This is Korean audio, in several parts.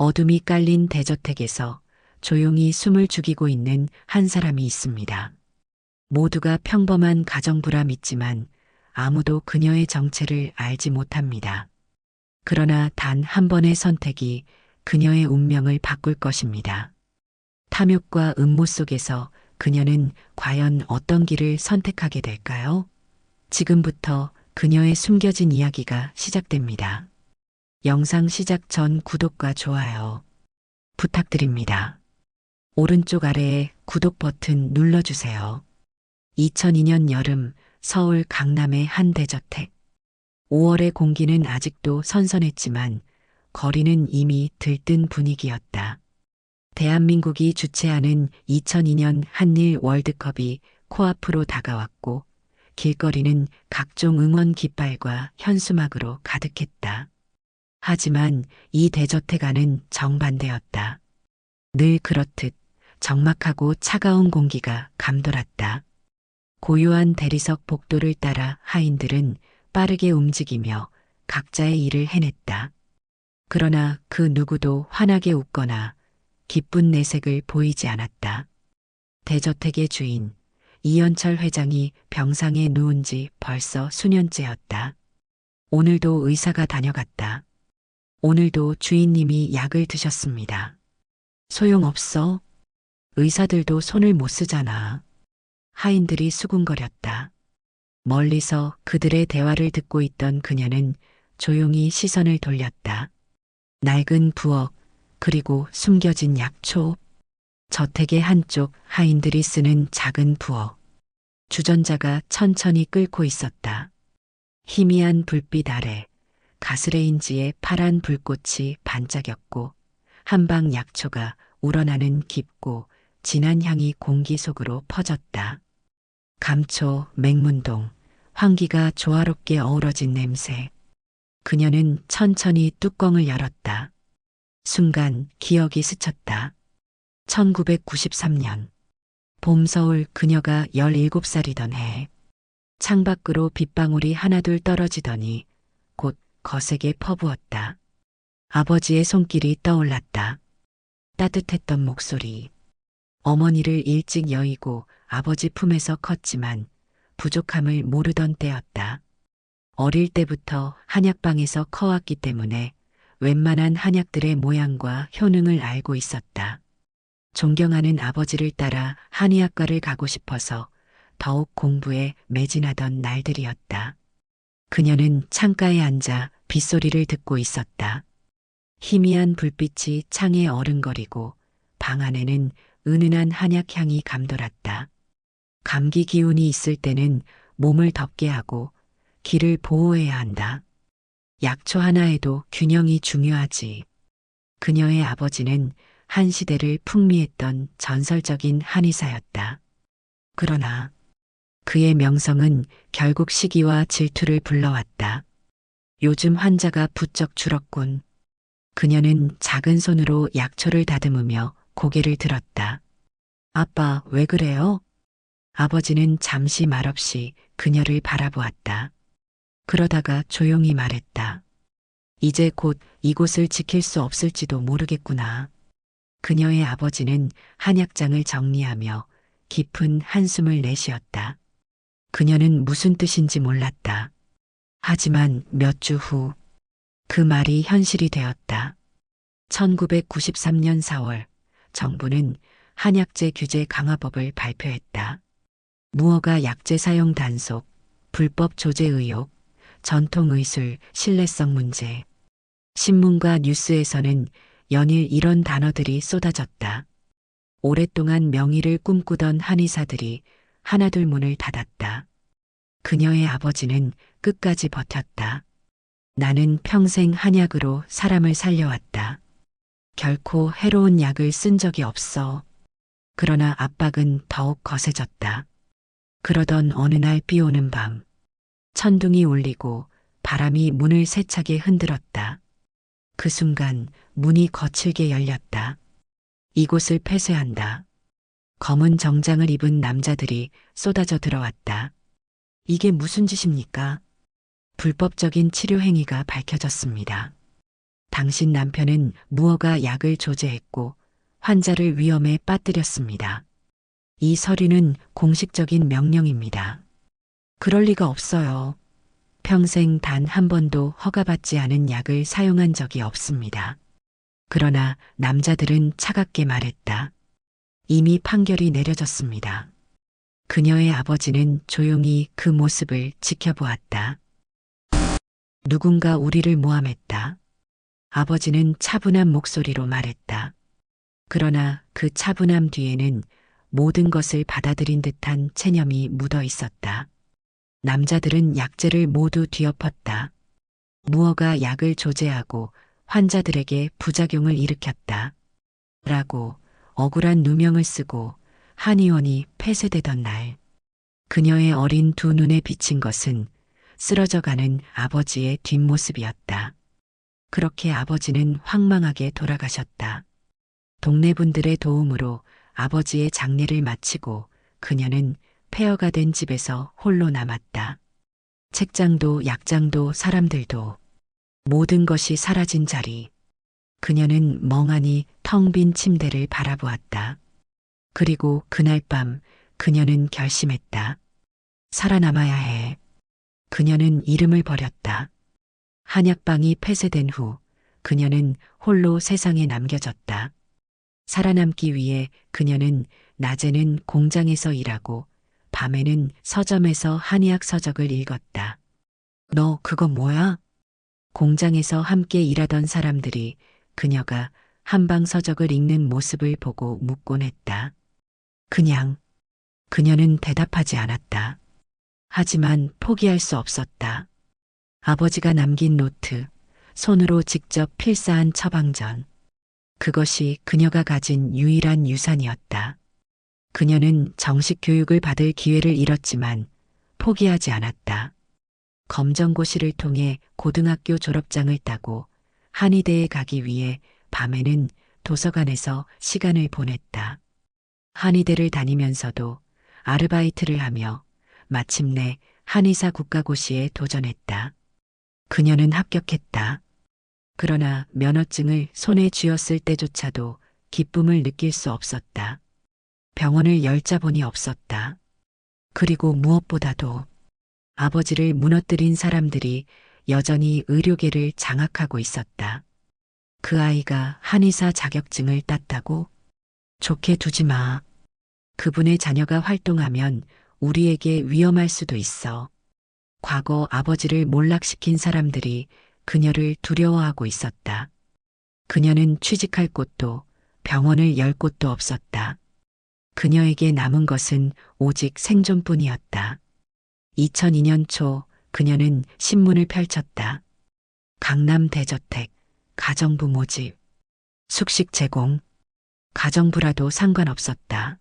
어둠이 깔린 대저택에서 조용히 숨을 죽이고 있는 한 사람이 있습니다. 모두가 평범한 가정부라 믿지만 아무도 그녀의 정체를 알지 못합니다. 그러나 단 한 번의 선택이 그녀의 운명을 바꿀 것입니다. 탐욕과 음모 속에서 그녀는 과연 어떤 길을 선택하게 될까요? 지금부터 그녀의 숨겨진 이야기가 시작됩니다. 영상 시작 전 구독과 좋아요 부탁드립니다. 오른쪽 아래에 구독 버튼 눌러주세요. 2002년 여름 서울 강남의 한 대저택. 5월의 공기는 아직도 선선했지만 거리는 이미 들뜬 분위기였다. 대한민국이 주최하는 2002년 한일 월드컵이 코앞으로 다가왔고 길거리는 각종 응원 깃발과 현수막으로 가득했다. 하지만 이 대저택 안은 정반대였다. 늘 그렇듯 적막하고 차가운 공기가 감돌았다. 고요한 대리석 복도를 따라 하인들은 빠르게 움직이며 각자의 일을 해냈다. 그러나 그 누구도 환하게 웃거나 기쁜 내색을 보이지 않았다. 대저택의 주인 이연철 회장이 병상에 누운 지 벌써 수년째였다. 오늘도 의사가 다녀갔다. 오늘도 주인님이 약을 드셨습니다. 소용없어. 의사들도 손을 못 쓰잖아. 하인들이 수군거렸다. 멀리서 그들의 대화를 듣고 있던 그녀는 조용히 시선을 돌렸다. 낡은 부엌, 그리고 숨겨진 약초. 저택의 한쪽 하인들이 쓰는 작은 부엌. 주전자가 천천히 끓고 있었다. 희미한 불빛 아래 가스레인지에 파란 불꽃이 반짝였고 한방 약초가 우러나는 깊고 진한 향이 공기 속으로 퍼졌다. 감초, 맹문동, 환기가 조화롭게 어우러진 냄새. 그녀는 천천히 뚜껑을 열었다. 순간 기억이 스쳤다. 1993년 봄 서울, 그녀가 17살이던 해. 창밖으로 빗방울이 하나둘 떨어지더니 곧 거세게 퍼부었다. 아버지의 손길이 떠올랐다. 따뜻했던 목소리. 어머니를 일찍 여의고 아버지 품에서 컸지만 부족함을 모르던 때였다. 어릴 때부터 한약방에서 커왔기 때문에 웬만한 한약들의 모양과 효능을 알고 있었다. 존경하는 아버지를 따라 한의학과를 가고 싶어서 더욱 공부에 매진하던 날들이었다. 그녀는 창가에 앉아 빗소리를 듣고 있었다. 희미한 불빛이 창에 어른거리고 방 안에는 은은한 한약향이 감돌았다. 감기 기운이 있을 때는 몸을 덮게 하고 기를 보호해야 한다. 약초 하나에도 균형이 중요하지. 그녀의 아버지는 한 시대를 풍미했던 전설적인 한의사였다. 그러나 그의 명성은 결국 시기와 질투를 불러왔다. 요즘 환자가 부쩍 줄었군. 그녀는 작은 손으로 약초를 다듬으며 고개를 들었다. 아빠, 왜 그래요? 아버지는 잠시 말없이 그녀를 바라보았다. 그러다가 조용히 말했다. 이제 곧 이곳을 지킬 수 없을지도 모르겠구나. 그녀의 아버지는 한약장을 정리하며 깊은 한숨을 내쉬었다. 그녀는 무슨 뜻인지 몰랐다. 하지만 몇 주 후 그 말이 현실이 되었다. 1993년 4월 정부는 한약재 규제 강화법을 발표했다. 무허가 약재 사용 단속, 불법 조제 의혹, 전통의술 신뢰성 문제. 신문과 뉴스에서는 연일 이런 단어들이 쏟아졌다. 오랫동안 명의를 꿈꾸던 한의사들이 하나둘 문을 닫았다. 그녀의 아버지는 끝까지 버텼다. 나는 평생 한약으로 사람을 살려왔다. 결코 해로운 약을 쓴 적이 없어. 그러나 압박은 더욱 거세졌다. 그러던 어느 날 비 오는 밤, 천둥이 울리고 바람이 문을 세차게 흔들었다. 그 순간 문이 거칠게 열렸다. 이곳을 폐쇄한다. 검은 정장을 입은 남자들이 쏟아져 들어왔다. 이게 무슨 짓입니까? 불법적인 치료 행위가 밝혀졌습니다. 당신 남편은 무허가 약을 조제했고 환자를 위험에 빠뜨렸습니다. 이 서류는 공식적인 명령입니다. 그럴 리가 없어요. 평생 단 한 번도 허가받지 않은 약을 사용한 적이 없습니다. 그러나 남자들은 차갑게 말했다. 이미 판결이 내려졌습니다. 그녀의 아버지는 조용히 그 모습을 지켜보았다. 누군가 우리를 모함했다. 아버지는 차분한 목소리로 말했다. 그러나 그 차분함 뒤에는 모든 것을 받아들인 듯한 체념이 묻어 있었다. 남자들은 약재를 모두 뒤엎었다. 무허가 약을 조제하고 환자들에게 부작용을 일으켰다. 라고 억울한 누명을 쓰고 한의원이 폐쇄되던 날, 그녀의 어린 두 눈에 비친 것은 쓰러져가는 아버지의 뒷모습이었다. 그렇게 아버지는 황망하게 돌아가셨다. 동네 분들의 도움으로 아버지의 장례를 마치고 그녀는 폐허가 된 집에서 홀로 남았다. 책장도 약장도 사람들도 모든 것이 사라진 자리. 그녀는 멍하니 텅 빈 침대를 바라보았다. 그리고 그날 밤 그녀는 결심했다. 살아남아야 해. 그녀는 이름을 버렸다. 한약방이 폐쇄된 후 그녀는 홀로 세상에 남겨졌다. 살아남기 위해 그녀는 낮에는 공장에서 일하고 밤에는 서점에서 한의학 서적을 읽었다. 너 그거 뭐야? 공장에서 함께 일하던 사람들이 그녀가 한방 서적을 읽는 모습을 보고 묻곤 했다. 그냥. 그녀는 대답하지 않았다. 하지만 포기할 수 없었다. 아버지가 남긴 노트, 손으로 직접 필사한 처방전. 그것이 그녀가 가진 유일한 유산이었다. 그녀는 정식 교육을 받을 기회를 잃었지만 포기하지 않았다. 검정고시를 통해 고등학교 졸업장을 따고 한의대에 가기 위해 밤에는 도서관에서 시간을 보냈다. 한의대를 다니면서도 아르바이트를 하며 마침내 한의사 국가고시에 도전했다. 그녀는 합격했다. 그러나 면허증을 손에 쥐었을 때조차도 기쁨을 느낄 수 없었다. 병원을 열 자본이 없었다. 그리고 무엇보다도 아버지를 무너뜨린 사람들이 여전히 의료계를 장악하고 있었다. 그 아이가 한의사 자격증을 땄다고? 좋게 두지 마. 그분의 자녀가 활동하면 우리에게 위험할 수도 있어. 과거 아버지를 몰락시킨 사람들이 그녀를 두려워하고 있었다. 그녀는 취직할 곳도 병원을 열 곳도 없었다. 그녀에게 남은 것은 오직 생존뿐이었다. 2002년 초 그녀는 신문을 펼쳤다. 강남 대저택, 가정부 모집, 숙식 제공, 가정부라도 상관없었다.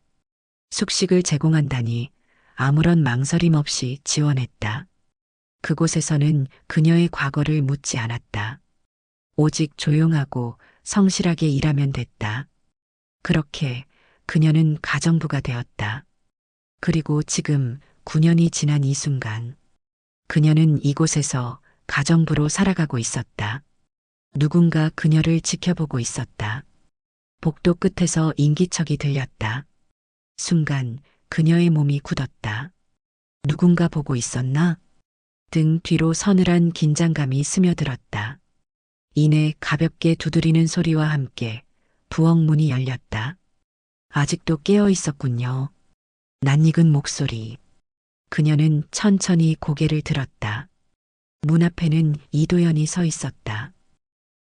숙식을 제공한다니 아무런 망설임 없이 지원했다. 그곳에서는 그녀의 과거를 묻지 않았다. 오직 조용하고 성실하게 일하면 됐다. 그렇게 그녀는 가정부가 되었다. 그리고 지금 9년이 지난 이 순간, 그녀는 이곳에서 가정부로 살아가고 있었다. 누군가 그녀를 지켜보고 있었다. 복도 끝에서 인기척이 들렸다. 순간 그녀의 몸이 굳었다. 누군가 보고 있었나? 등 뒤로 서늘한 긴장감이 스며들었다. 이내 가볍게 두드리는 소리와 함께 부엌 문이 열렸다. 아직도 깨어 있었군요. 낯익은 목소리. 그녀는 천천히 고개를 들었다. 문 앞에는 이도연이 서 있었다.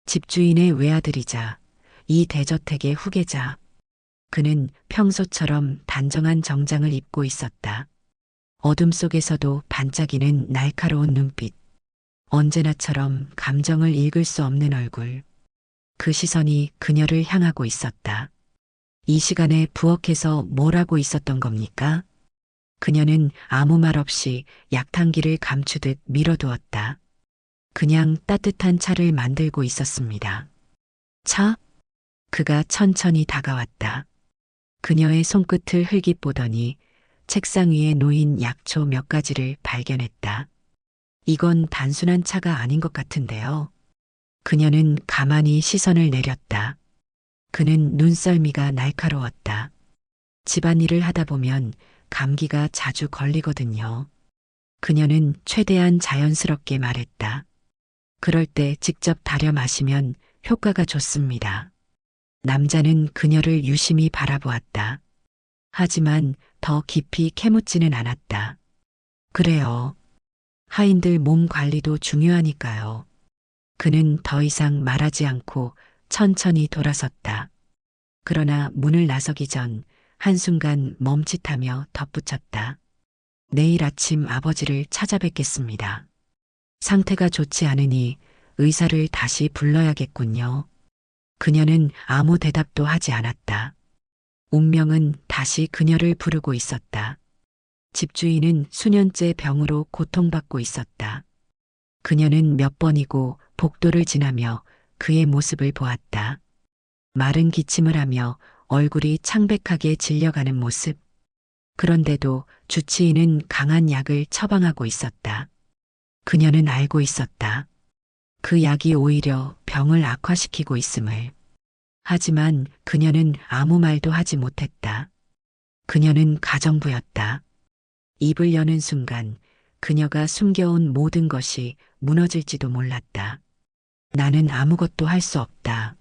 집주인의 외아들이자 이 대저택의 후계자. 그는 평소처럼 단정한 정장을 입고 있었다. 어둠 속에서도 반짝이는 날카로운 눈빛. 언제나처럼 감정을 읽을 수 없는 얼굴. 그 시선이 그녀를 향하고 있었다. 이 시간에 부엌에서 뭘 하고 있었던 겁니까? 그녀는 아무 말 없이 약탕기를 감추듯 밀어두었다. 그냥 따뜻한 차를 만들고 있었습니다. 차? 그가 천천히 다가왔다. 그녀의 손끝을 흘깃보더니 책상 위에 놓인 약초 몇 가지를 발견했다. 이건 단순한 차가 아닌 것 같은데요. 그녀는 가만히 시선을 내렸다. 그는 눈썰미가 날카로웠다. 집안일을 하다 보면 감기가 자주 걸리거든요. 그녀는 최대한 자연스럽게 말했다. 그럴 때 직접 다려 마시면 효과가 좋습니다. 남자는 그녀를 유심히 바라보았다. 하지만 더 깊이 캐묻지는 않았다. 그래요. 하인들 몸 관리도 중요하니까요. 그는 더 이상 말하지 않고 천천히 돌아섰다. 그러나 문을 나서기 전 한순간 멈칫하며 덧붙였다. 내일 아침 아버지를 찾아뵙겠습니다. 상태가 좋지 않으니 의사를 다시 불러야겠군요. 그녀는 아무 대답도 하지 않았다. 운명은 다시 그녀를 부르고 있었다. 집주인은 수년째 병으로 고통받고 있었다. 그녀는 몇 번이고 복도를 지나며 그의 모습을 보았다. 마른 기침을 하며 얼굴이 창백하게 질려가는 모습. 그런데도 주치의는 강한 약을 처방하고 있었다. 그녀는 알고 있었다. 그 약이 오히려 병을 악화시키고 있음을. 하지만 그녀는 아무 말도 하지 못했다. 그녀는 가정부였다. 입을 여는 순간 그녀가 숨겨온 모든 것이 무너질지도 몰랐다. 나는 아무것도 할 수 없다.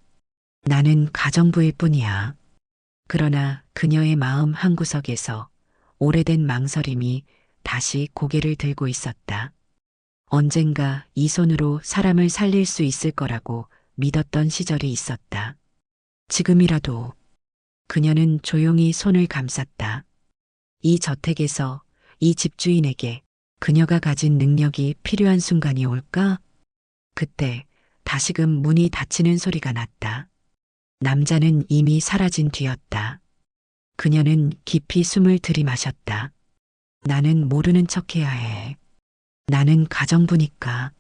나는 가정부일 뿐이야. 그러나 그녀의 마음 한구석에서 오래된 망설임이 다시 고개를 들고 있었다. 언젠가 이 손으로 사람을 살릴 수 있을 거라고 믿었던 시절이 있었다. 지금이라도. 그녀는 조용히 손을 감쌌다. 이 저택에서 이 집주인에게 그녀가 가진 능력이 필요한 순간이 올까? 그때 다시금 문이 닫히는 소리가 났다. 남자는 이미 사라진 뒤였다. 그녀는 깊이 숨을 들이마셨다. 나는 모르는 척해야 해. 나는 가정부니까.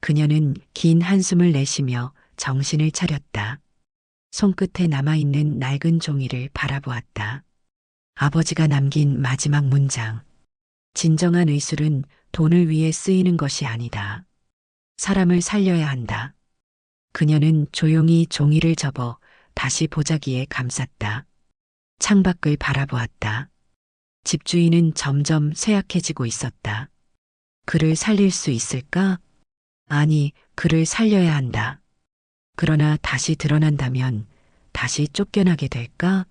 그녀는 긴 한숨을 내쉬며 정신을 차렸다. 손끝에 남아있는 낡은 종이를 바라보았다. 아버지가 남긴 마지막 문장. 진정한 의술은 돈을 위해 쓰이는 것이 아니다. 사람을 살려야 한다. 그녀는 조용히 종이를 접어 다시 보자기에 감쌌다. 창밖을 바라보았다. 집주인은 점점 쇠약해지고 있었다. 그를 살릴 수 있을까? 아니, 그를 살려야 한다. 그러나 다시 드러난다면 다시 쫓겨나게 될까?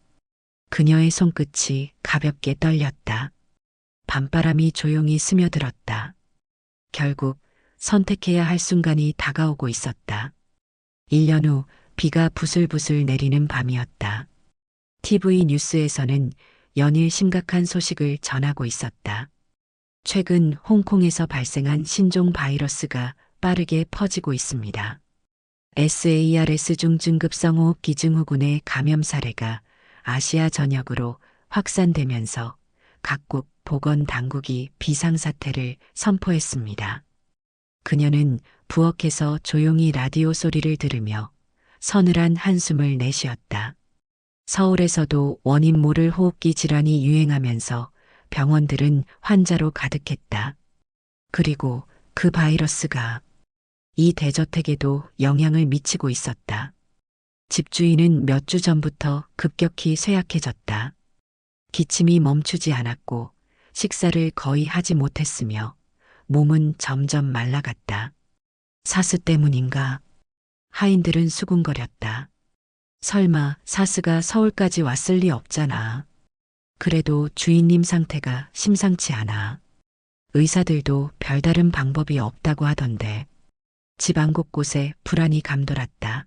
그녀의 손끝이 가볍게 떨렸다. 밤바람이 조용히 스며들었다. 결국 선택해야 할 순간이 다가오고 있었다. 1년 후 비가 부슬부슬 내리는 밤이었다. TV 뉴스에서는 연일 심각한 소식을 전하고 있었다. 최근 홍콩에서 발생한 신종 바이러스가 빠르게 퍼지고 있습니다. SARS 중 중급성 호흡기 증후군의 감염 사례가 아시아 전역으로 확산되면서 각국 보건 당국이 비상사태를 선포했습니다. 그녀는 부엌에서 조용히 라디오 소리를 들으며 서늘한 한숨을 내쉬었다. 서울에서도 원인 모를 호흡기 질환이 유행하면서 병원들은 환자로 가득했다. 그리고 그 바이러스가 이 대저택에도 영향을 미치고 있었다. 집주인은 몇 주 전부터 급격히 쇠약해졌다. 기침이 멈추지 않았고 식사를 거의 하지 못했으며 몸은 점점 말라갔다. 사스 때문인가? 하인들은 수군거렸다. 설마 사스가 서울까지 왔을 리 없잖아. 그래도 주인님 상태가 심상치 않아. 의사들도 별다른 방법이 없다고 하던데. 집안 곳곳에 불안이 감돌았다.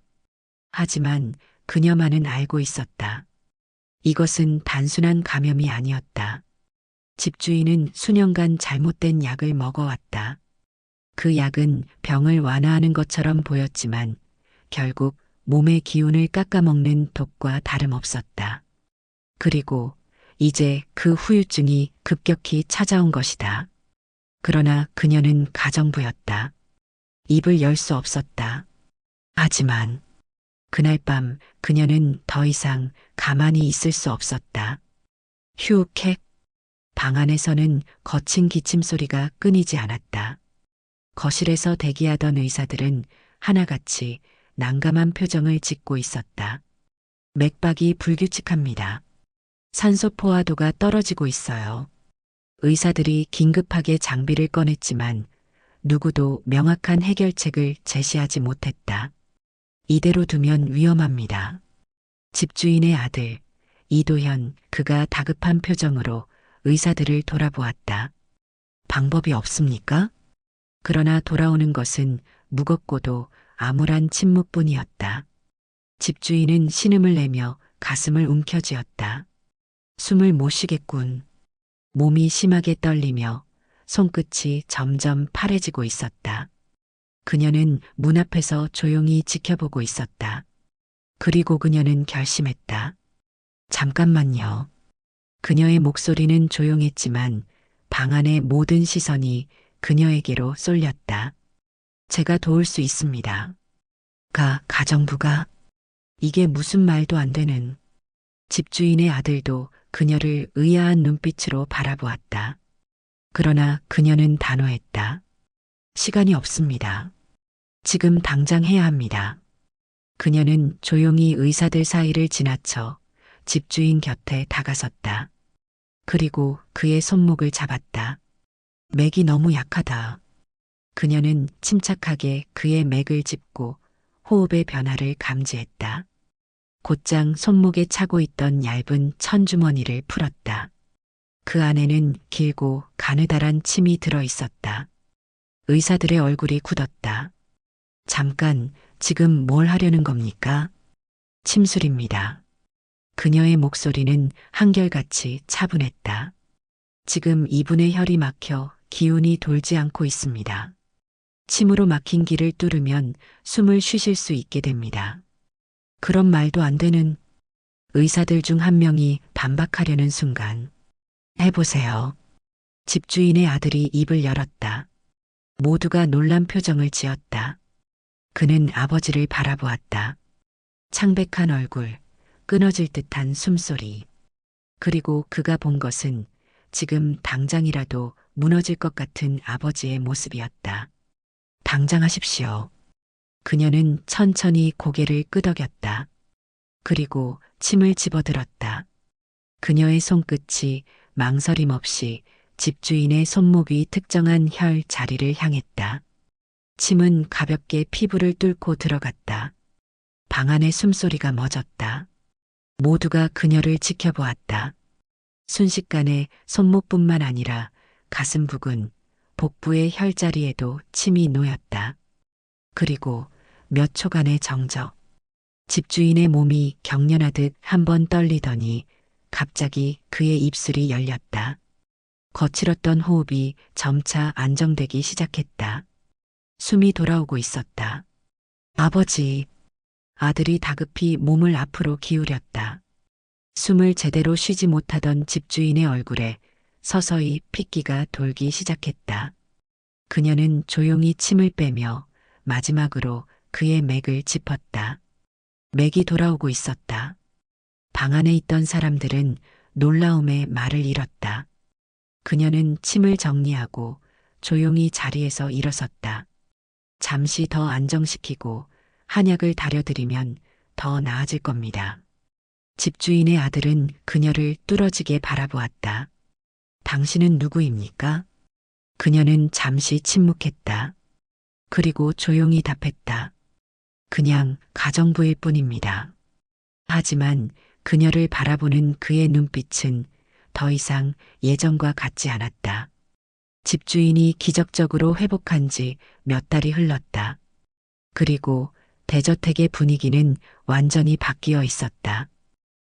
하지만 그녀만은 알고 있었다. 이것은 단순한 감염이 아니었다. 집주인은 수년간 잘못된 약을 먹어왔다. 그 약은 병을 완화하는 것처럼 보였지만 결국 몸의 기운을 깎아먹는 독과 다름없었다. 그리고 이제 그 후유증이 급격히 찾아온 것이다. 그러나 그녀는 가정부였다. 입을 열 수 없었다. 하지만 그날 밤 그녀는 더 이상 가만히 있을 수 없었다. 휴캑. 방 안에서는 거친 기침 소리가 끊이지 않았다. 거실에서 대기하던 의사들은 하나같이 난감한 표정을 짓고 있었다. 맥박이 불규칙합니다. 산소 포화도가 떨어지고 있어요. 의사들이 긴급하게 장비를 꺼냈지만 누구도 명확한 해결책을 제시하지 못했다. 이대로 두면 위험합니다. 집주인의 아들, 이도현, 그가 다급한 표정으로 의사들을 돌아보았다. 방법이 없습니까? 그러나 돌아오는 것은 무겁고도 암울한 침묵뿐이었다. 집주인은 신음을 내며 가슴을 움켜쥐었다. 숨을 못 쉬겠군. 몸이 심하게 떨리며 손끝이 점점 파래지고 있었다. 그녀는 문 앞에서 조용히 지켜보고 있었다. 그리고 그녀는 결심했다. 잠깐만요. 그녀의 목소리는 조용했지만 방 안의 모든 시선이 그녀에게로 쏠렸다. 제가 도울 수 있습니다. 가정부가? 이게 무슨 말도 안 되는. 집주인의 아들도 그녀를 의아한 눈빛으로 바라보았다. 그러나 그녀는 단호했다. 시간이 없습니다. 지금 당장 해야 합니다. 그녀는 조용히 의사들 사이를 지나쳐 집주인 곁에 다가섰다. 그리고 그의 손목을 잡았다. 맥이 너무 약하다. 그녀는 침착하게 그의 맥을 짚고 호흡의 변화를 감지했다. 곧장 손목에 차고 있던 얇은 천주머니를 풀었다. 그 안에는 길고 가느다란 침이 들어 있었다. 의사들의 얼굴이 굳었다. 잠깐, 지금 뭘 하려는 겁니까? 침술입니다. 그녀의 목소리는 한결같이 차분했다. 지금 이분의 혈이 막혀 기운이 돌지 않고 있습니다. 침으로 막힌 길을 뚫으면 숨을 쉬실 수 있게 됩니다. 그런 말도 안 되는. 의사들 중 한 명이 반박하려는 순간. 해보세요. 집주인의 아들이 입을 열었다. 모두가 놀란 표정을 지었다. 그는 아버지를 바라보았다. 창백한 얼굴, 끊어질 듯한 숨소리. 그리고 그가 본 것은 지금 당장이라도 무너질 것 같은 아버지의 모습이었다. 당장 하십시오. 그녀는 천천히 고개를 끄덕였다. 그리고 침을 집어들었다. 그녀의 손끝이 망설임 없이 집주인의 손목 위 특정한 혈 자리를 향했다. 침은 가볍게 피부를 뚫고 들어갔다. 방 안의 숨소리가 멎었다. 모두가 그녀를 지켜보았다. 순식간에 손목뿐만 아니라 가슴 부근, 복부의 혈자리에도 침이 놓였다. 그리고 몇 초간의 정적. 집주인의 몸이 경련하듯 한 번 떨리더니 갑자기 그의 입술이 열렸다. 거칠었던 호흡이 점차 안정되기 시작했다. 숨이 돌아오고 있었다. 아버지. 아들이 다급히 몸을 앞으로 기울였다. 숨을 제대로 쉬지 못하던 집주인의 얼굴에 서서히 핏기가 돌기 시작했다. 그녀는 조용히 침을 빼며 마지막으로 그의 맥을 짚었다. 맥이 돌아오고 있었다. 방 안에 있던 사람들은 놀라움에 말을 잃었다. 그녀는 침을 정리하고 조용히 자리에서 일어섰다. 잠시 더 안정시키고 한약을 다려드리면 더 나아질 겁니다. 집주인의 아들은 그녀를 뚫어지게 바라보았다. 당신은 누구입니까? 그녀는 잠시 침묵했다. 그리고 조용히 답했다. 그냥 가정부일 뿐입니다. 하지만 그녀를 바라보는 그의 눈빛은 더 이상 예전과 같지 않았다. 집주인이 기적적으로 회복한 지 몇 달이 흘렀다. 그리고 대저택의 분위기는 완전히 바뀌어 있었다.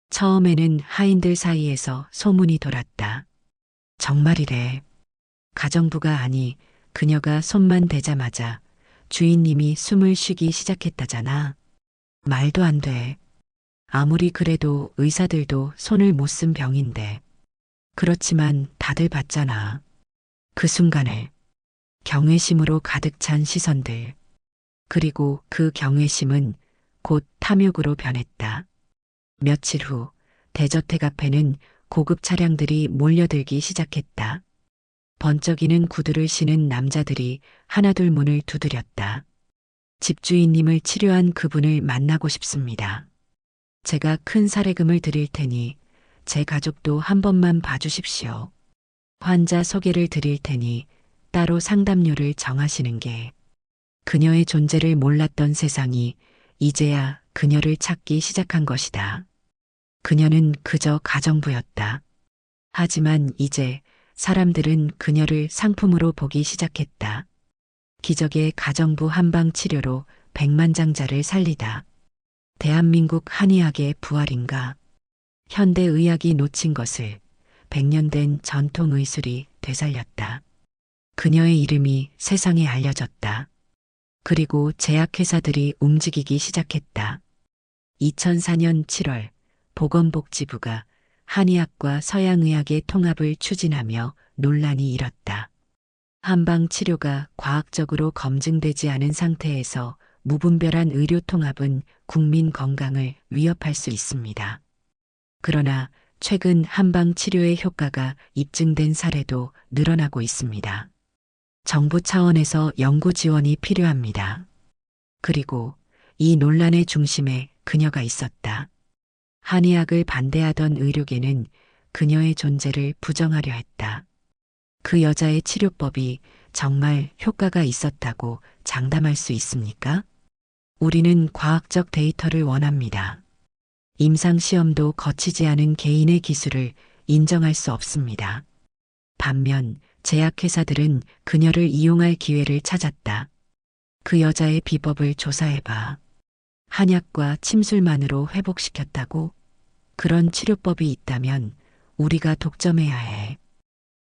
처음에는 하인들 사이에서 소문이 돌았다. 정말이래. 가정부가 아니 그녀가 손만 대자마자 주인님이 숨을 쉬기 시작했다잖아. 말도 안 돼. 아무리 그래도 의사들도 손을 못 쓴 병인데. 그렇지만 다들 봤잖아. 그 순간을. 경외심으로 가득 찬 시선들. 그리고 그 경외심은 곧 탐욕으로 변했다. 며칠 후 대저택 앞에는 고급 차량들이 몰려들기 시작했다. 번쩍이는 구두를 신은 남자들이 하나둘 문을 두드렸다. 집주인님을 치료한 그분을 만나고 싶습니다. 제가 큰 사례금을 드릴 테니 제 가족도 한 번만 봐주십시오. 환자 소개를 드릴 테니 따로 상담료를 정하시는 게. 그녀의 존재를 몰랐던 세상이 이제야 그녀를 찾기 시작한 것이다. 그녀는 그저 가정부였다. 하지만 이제 사람들은 그녀를 상품으로 보기 시작했다. 기적의 가정부 한방 치료로 백만장자를 살리다. 대한민국 한의학의 부활인가? 현대의학이 놓친 것을 100년 된 전통의술이 되살렸다. 그녀의 이름이 세상에 알려졌다. 그리고 제약회사들이 움직이기 시작했다. 2004년 7월 보건복지부가 한의학과 서양의학의 통합을 추진하며 논란이 일었다. 한방 치료가 과학적으로 검증되지 않은 상태에서 무분별한 의료 통합은 국민 건강을 위협할 수 있습니다. 그러나 최근 한방 치료의 효과가 입증된 사례도 늘어나고 있습니다. 정부 차원에서 연구 지원이 필요합니다. 그리고 이 논란의 중심에 그녀가 있었다. 한의학을 반대하던 의료계는 그녀의 존재를 부정하려 했다. 그 여자의 치료법이 정말 효과가 있었다고 장담할 수 있습니까? 우리는 과학적 데이터를 원합니다. 임상시험도 거치지 않은 개인의 기술을 인정할 수 없습니다. 반면 제약회사들은 그녀를 이용할 기회를 찾았다. 그 여자의 비법을 조사해봐. 한약과 침술만으로 회복시켰다고? 그런 치료법이 있다면 우리가 독점해야 해.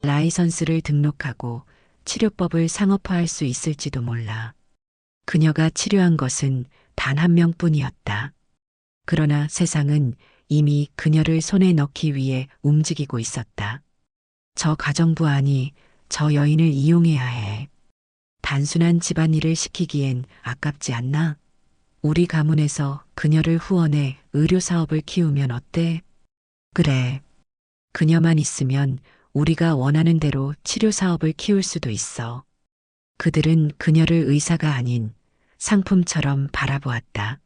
라이선스를 등록하고 치료법을 상업화할 수 있을지도 몰라. 그녀가 치료한 것은 단 한 명뿐이었다. 그러나 세상은 이미 그녀를 손에 넣기 위해 움직이고 있었다. 저 가정부 아니, 저 여인을 이용해야 해. 단순한 집안일을 시키기엔 아깝지 않나? 우리 가문에서 그녀를 후원해 의료사업을 키우면 어때? 그래. 그녀만 있으면 우리가 원하는 대로 치료사업을 키울 수도 있어. 그들은 그녀를 의사가 아닌 상품처럼 바라보았다.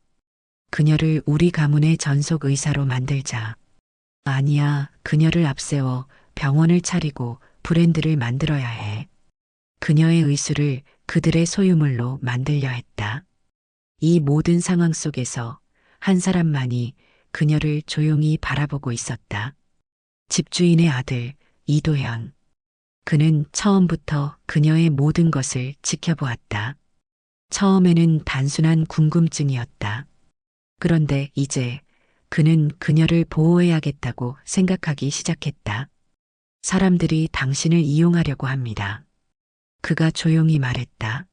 그녀를 우리 가문의 전속 의사로 만들자. 아니야, 그녀를 앞세워 병원을 차리고 브랜드를 만들어야 해. 그녀의 의술을 그들의 소유물로 만들려 했다. 이 모든 상황 속에서 한 사람만이 그녀를 조용히 바라보고 있었다. 집주인의 아들 이도현. 그는 처음부터 그녀의 모든 것을 지켜보았다. 처음에는 단순한 궁금증이었다. 그런데 이제 그는 그녀를 보호해야겠다고 생각하기 시작했다. 사람들이 당신을 이용하려고 합니다. 그가 조용히 말했다.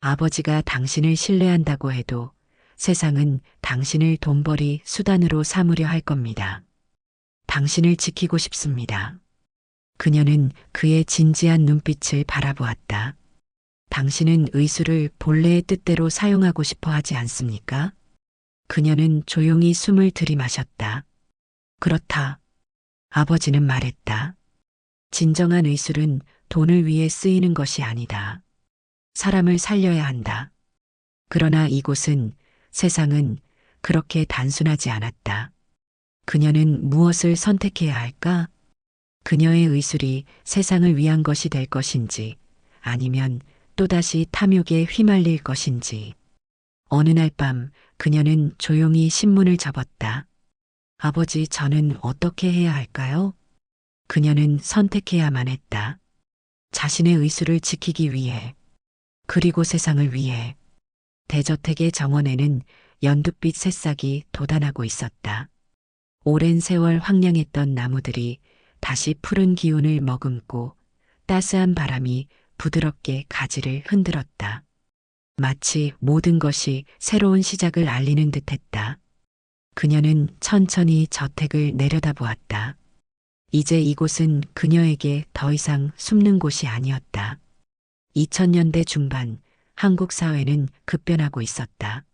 아버지가 당신을 신뢰한다고 해도 세상은 당신을 돈벌이 수단으로 삼으려 할 겁니다. 당신을 지키고 싶습니다. 그녀는 그의 진지한 눈빛을 바라보았다. 당신은 의술을 본래의 뜻대로 사용하고 싶어 하지 않습니까? 그녀는 조용히 숨을 들이마셨다. 그렇다. 아버지는 말했다. 진정한 의술은 돈을 위해 쓰이는 것이 아니다. 사람을 살려야 한다. 그러나 이곳은, 세상은 그렇게 단순하지 않았다. 그녀는 무엇을 선택해야 할까? 그녀의 의술이 세상을 위한 것이 될 것인지, 아니면 또다시 탐욕에 휘말릴 것인지. 어느 날 밤 그녀는 조용히 신문을 접었다. 아버지, 저는 어떻게 해야 할까요? 그녀는 선택해야만 했다. 자신의 의술을 지키기 위해, 그리고 세상을 위해. 대저택의 정원에는 연두빛 새싹이 돋아나고 있었다. 오랜 세월 황량했던 나무들이 다시 푸른 기운을 머금고 따스한 바람이 부드럽게 가지를 흔들었다. 마치 모든 것이 새로운 시작을 알리는 듯했다. 그녀는 천천히 저택을 내려다보았다. 이제 이곳은 그녀에게 더 이상 숨는 곳이 아니었다. 2000년대 중반 한국 사회는 급변하고 있었다.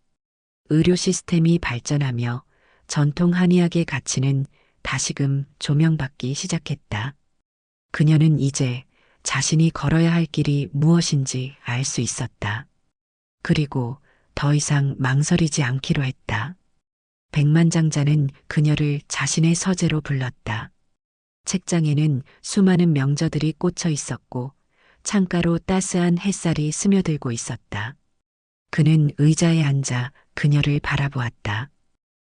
의료 시스템이 발전하며 전통 한의학의 가치는 다시금 조명받기 시작했다. 그녀는 이제 자신이 걸어야 할 길이 무엇인지 알 수 있었다. 그리고 더 이상 망설이지 않기로 했다. 백만장자는 그녀를 자신의 서재로 불렀다. 책장에는 수많은 명저들이 꽂혀 있었고 창가로 따스한 햇살이 스며들고 있었다. 그는 의자에 앉아 그녀를 바라보았다.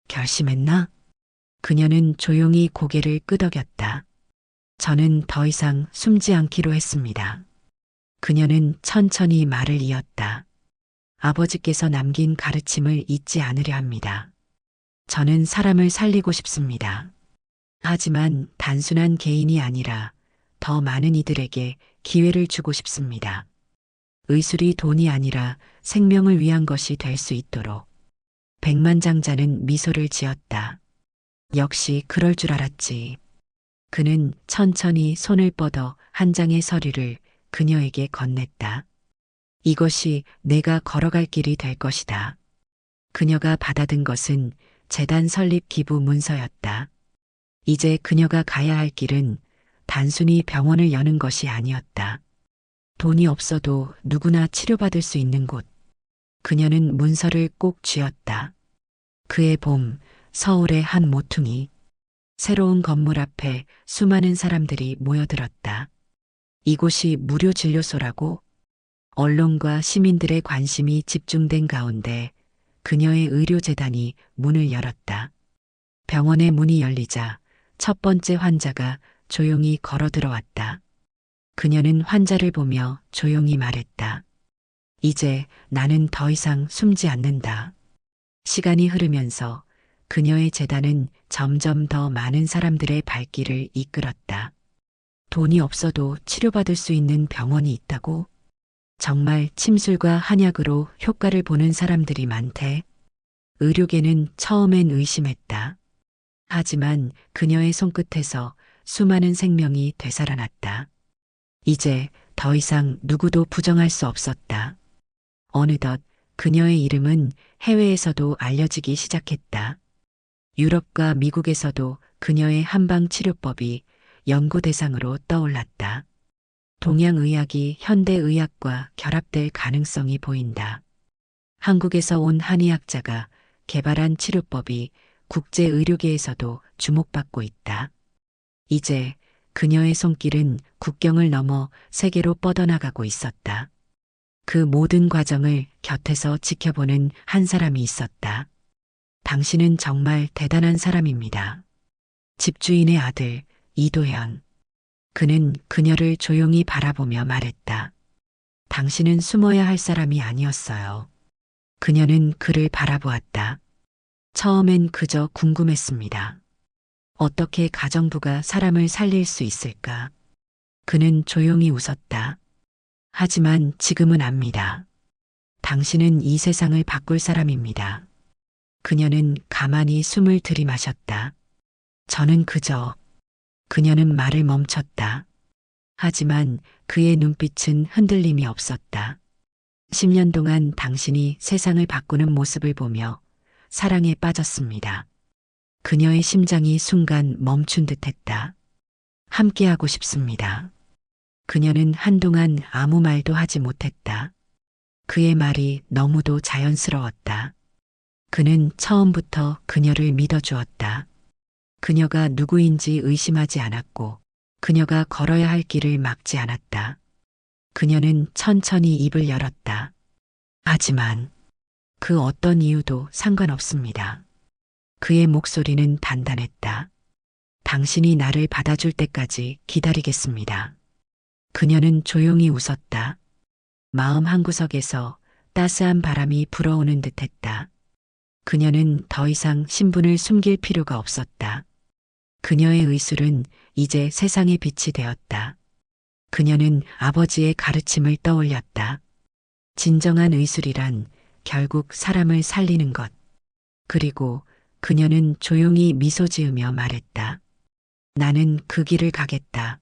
결심했나? 그녀는 조용히 고개를 끄덕였다. 저는 더 이상 숨지 않기로 했습니다. 그녀는 천천히 말을 이었다. 아버지께서 남긴 가르침을 잊지 않으려 합니다. 저는 사람을 살리고 싶습니다. 하지만 단순한 개인이 아니라 더 많은 이들에게 기회를 주고 싶습니다. 의술이 돈이 아니라 생명을 위한 것이 될 수 있도록. 백만장자는 미소를 지었다. 역시 그럴 줄 알았지. 그는 천천히 손을 뻗어 한 장의 서류를 그녀에게 건넸다. 이것이 내가 걸어갈 길이 될 것이다. 그녀가 받아든 것은 재단 설립 기부 문서였다. 이제 그녀가 가야 할 길은 단순히 병원을 여는 것이 아니었다. 돈이 없어도 누구나 치료받을 수 있는 곳. 그녀는 문서를 꼭 쥐었다. 그해 봄, 서울의 한 모퉁이. 새로운 건물 앞에 수많은 사람들이 모여들었다. 이곳이 무료 진료소라고? 언론과 시민들의 관심이 집중된 가운데 그녀의 의료재단이 문을 열었다. 병원의 문이 열리자 첫 번째 환자가 조용히 걸어 들어왔다. 그녀는 환자를 보며 조용히 말했다. 이제 나는 더 이상 숨지 않는다. 시간이 흐르면서 그녀의 재단은 점점 더 많은 사람들의 발길을 이끌었다. 돈이 없어도 치료받을 수 있는 병원이 있다고? 정말 침술과 한약으로 효과를 보는 사람들이 많대. 의료계는 처음엔 의심했다. 하지만 그녀의 손끝에서 수많은 생명이 되살아났다. 이제 더 이상 누구도 부정할 수 없었다. 어느덧 그녀의 이름은 해외에서도 알려지기 시작했다. 유럽과 미국에서도 그녀의 한방 치료법이 연구 대상으로 떠올랐다. 동양의학이 현대의학과 결합될 가능성이 보인다. 한국에서 온 한의학자가 개발한 치료법이 국제의료계에서도 주목받고 있다. 이제 그녀의 손길은 국경을 넘어 세계로 뻗어나가고 있었다. 그 모든 과정을 곁에서 지켜보는 한 사람이 있었다. 당신은 정말 대단한 사람입니다. 집주인의 아들 이도현. 그는 그녀를 조용히 바라보며 말했다. 당신은 숨어야 할 사람이 아니었어요. 그녀는 그를 바라보았다. 처음엔 그저 궁금했습니다. 어떻게 가정부가 사람을 살릴 수 있을까? 그는 조용히 웃었다. 하지만 지금은 압니다. 당신은 이 세상을 바꿀 사람입니다. 그녀는 가만히 숨을 들이마셨다. 저는 그저. 그녀는 말을 멈췄다. 하지만 그의 눈빛은 흔들림이 없었다. 10년 동안 당신이 세상을 바꾸는 모습을 보며 사랑에 빠졌습니다. 그녀의 심장이 순간 멈춘 듯했다. 함께하고 싶습니다. 그녀는 한동안 아무 말도 하지 못했다. 그의 말이 너무도 자연스러웠다. 그는 처음부터 그녀를 믿어주었다. 그녀가 누구인지 의심하지 않았고 그녀가 걸어야 할 길을 막지 않았다. 그녀는 천천히 입을 열었다. 하지만 그 어떤 이유도 상관없습니다. 그의 목소리는 단단했다. 당신이 나를 받아줄 때까지 기다리겠습니다. 그녀는 조용히 웃었다. 마음 한구석에서 따스한 바람이 불어오는 듯했다. 그녀는 더 이상 신분을 숨길 필요가 없었다. 그녀의 의술은 이제 세상의 빛이 되었다. 그녀는 아버지의 가르침을 떠올렸다. 진정한 의술이란 결국 사람을 살리는 것. 그리고 그녀는 조용히 미소 지으며 말했다. 나는 그 길을 가겠다.